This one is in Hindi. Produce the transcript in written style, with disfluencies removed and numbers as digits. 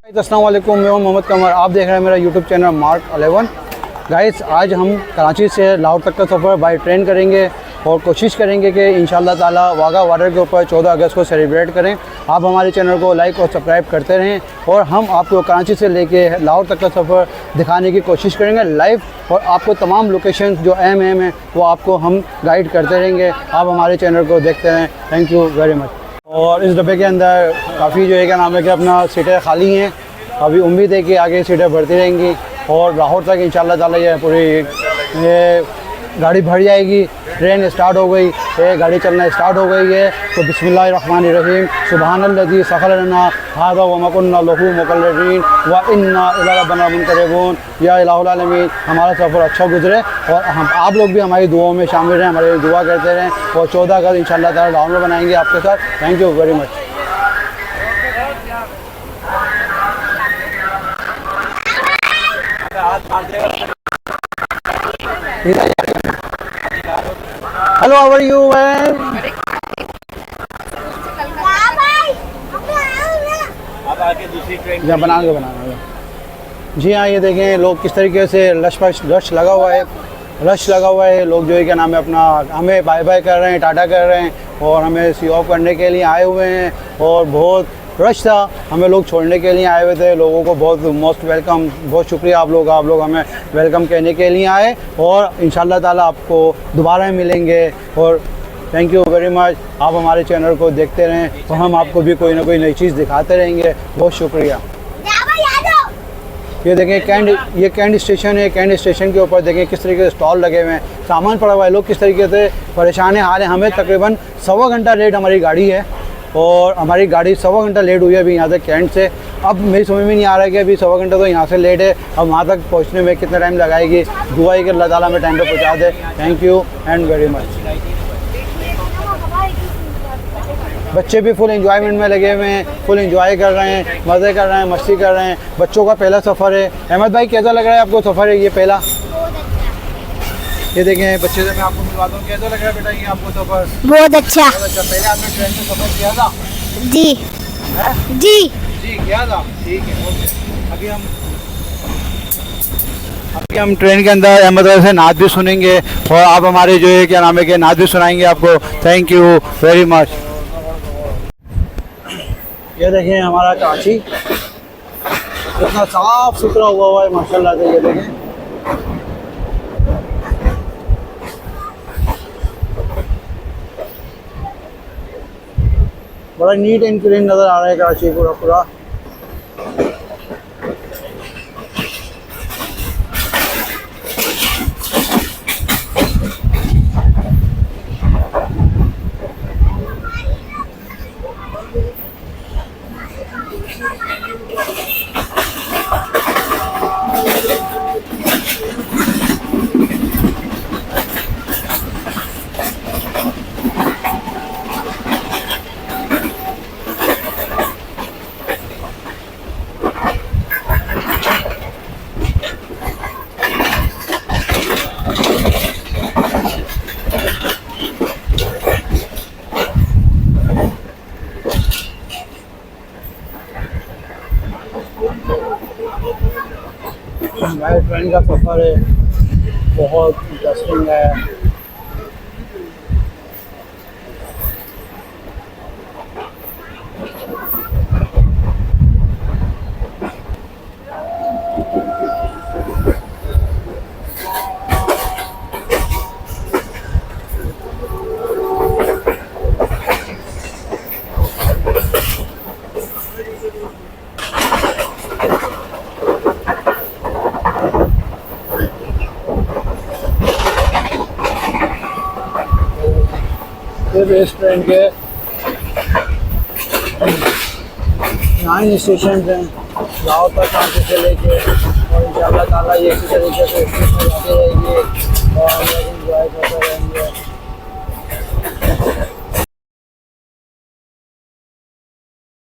अस्सलाम वालेकुम, मैं हूं मोहम्मद कमर। आप देख रहे हैं मेरा यूट्यूब चैनल मार्क 11। गाइस, आज हम कराची से लाहौर तक का सफ़र बाय ट्रेन करेंगे और कोशिश करेंगे कि इंशाल्लाह ताला वाघा बॉर्डर के ऊपर 14 अगस्त को सेलिब्रेट करें। आप हमारे चैनल को लाइक और सब्सक्राइब करते रहें और हम आपको कराची से लेके लाहौर तक का सफ़र दिखाने की कोशिश करेंगे लाइव, और आपको तमाम लोकेशन जो अहम हैं वो आपको हम गाइड करते रहेंगे। आप हमारे चैनल को देखते रहें। Thank you very much. और इस डब्बे के अंदर काफ़ी जो है क्या नाम है कि अपना सीटें खाली हैं। अभी उम्मीद है कि आगे सीटें बढ़ती रहेंगी और लाहौर तक इंशाल्लाह ताला ये पूरी गाड़ी भर जाएगी। ट्रेन स्टार्ट हो गई है, गाड़ी चलना स्टार्ट हो गई है। तो बिस्मिल्लाहिर्रहमानिर्रहीम, सुबहानल्लज़ी सख़र लना हाज़ा व मा कुन्ना लहू मुक़र्रिनीन व इन्ना इला रब्बिना मुनक़लिबून। या इलाहुल आलमीन, हमारा सफ़र अच्छा गुजरे और हम आप लोग भी हमारी दुआओं में शामिल रहें, हमारे दुआ करते रहें और 14 अगस्त इंशाल्लाह ताला लाहौर में बनाएंगे आपके साथ। Thank you very much. Hello, how are you man? अब आगे दूसरी ट्रेन बना जी हाँ, ये देखें लोग किस तरीके से रश लगा हुआ है। लोग जो है क्या नाम है अपना हमें बाय बाय कर रहे हैं, टाटा कर रहे हैं और हमें सी ऑफ करने के लिए आए हुए हैं। और बहुत रश था, हमें लोग छोड़ने के लिए आए हुए थे। लोगों को बहुत मोस्ट वेलकम, बहुत शुक्रिया आप लोग हमें वेलकम कहने के लिए आए और इंशाल्लाह ताला आपको दोबारा मिलेंगे। और थैंक यू वेरी मच। आप हमारे चैनल को देखते रहें और हम आपको भी कोई ना कोई नई चीज़ दिखाते रहेंगे। बहुत शुक्रिया। ये देखें ये कैंट स्टेशन है। कैंट स्टेशन के ऊपर देखें किस तरीके से स्टॉल लगे हुए हैं, सामान पड़ा हुआ है। लोग किस तरीके से परेशान हाल है। हमें तकरीबन 1.25 घंटा लेट हमारी गाड़ी है और हमारी गाड़ी 1.25 घंटा लेट हुई है अभी यहाँ से कैंट से। अब मेरी समझ में नहीं आ रहा है कि अभी 1.25 घंटा तो यहाँ से लेट है, अब वहाँ तक पहुँचने में कितना टाइम लगाएगी। दुआ है कि अल्लाह ताला में टाइम पे पहुँचा दे। Thank you and very much. बच्चे भी फुल एंजॉयमेंट में लगे हुए हैं, फुल एंजॉय कर रहे हैं, मज़े कर रहे हैं, मस्ती कर रहे हैं। बच्चों का पहला सफ़र है। अहमद भाई, कैसा लग रहा है आपको सफ़र है ये पहला? ये देखें बच्चे से मैं आपको मिलवा दूँ। कैसा लग रहा है बेटा ये आपको सफ़र? बहुत अच्छा। पहले आपने ट्रेन में सफ़र किया था? जी जी किया था। ठीक है, ओके। अभी हम ट्रेन के अंदर अहमद भाई से नात भी सुनेंगे और आप हमारे जो है क्या नाम है कि नात भी सुनाएंगे आपको। Thank you very much. ये देखें हमारा कराची इतना साफ सुथरा हुआ है माशाल्लाह से। ये देखें बड़ा नीट एंड क्लीन नज़र आ रहा है कराची पूरा। हमारे ट्रेन का सफ़र है, बहुत इंटरेस्टिंग है। इस ट्रेन के 9 स्टेशन हैं लाहौर तक कराची से लेके, और इंशाल्लाह ताला ये इसी तरीके से जाते रहेंगे और हम लोग इंजॉय करते रहेंगे।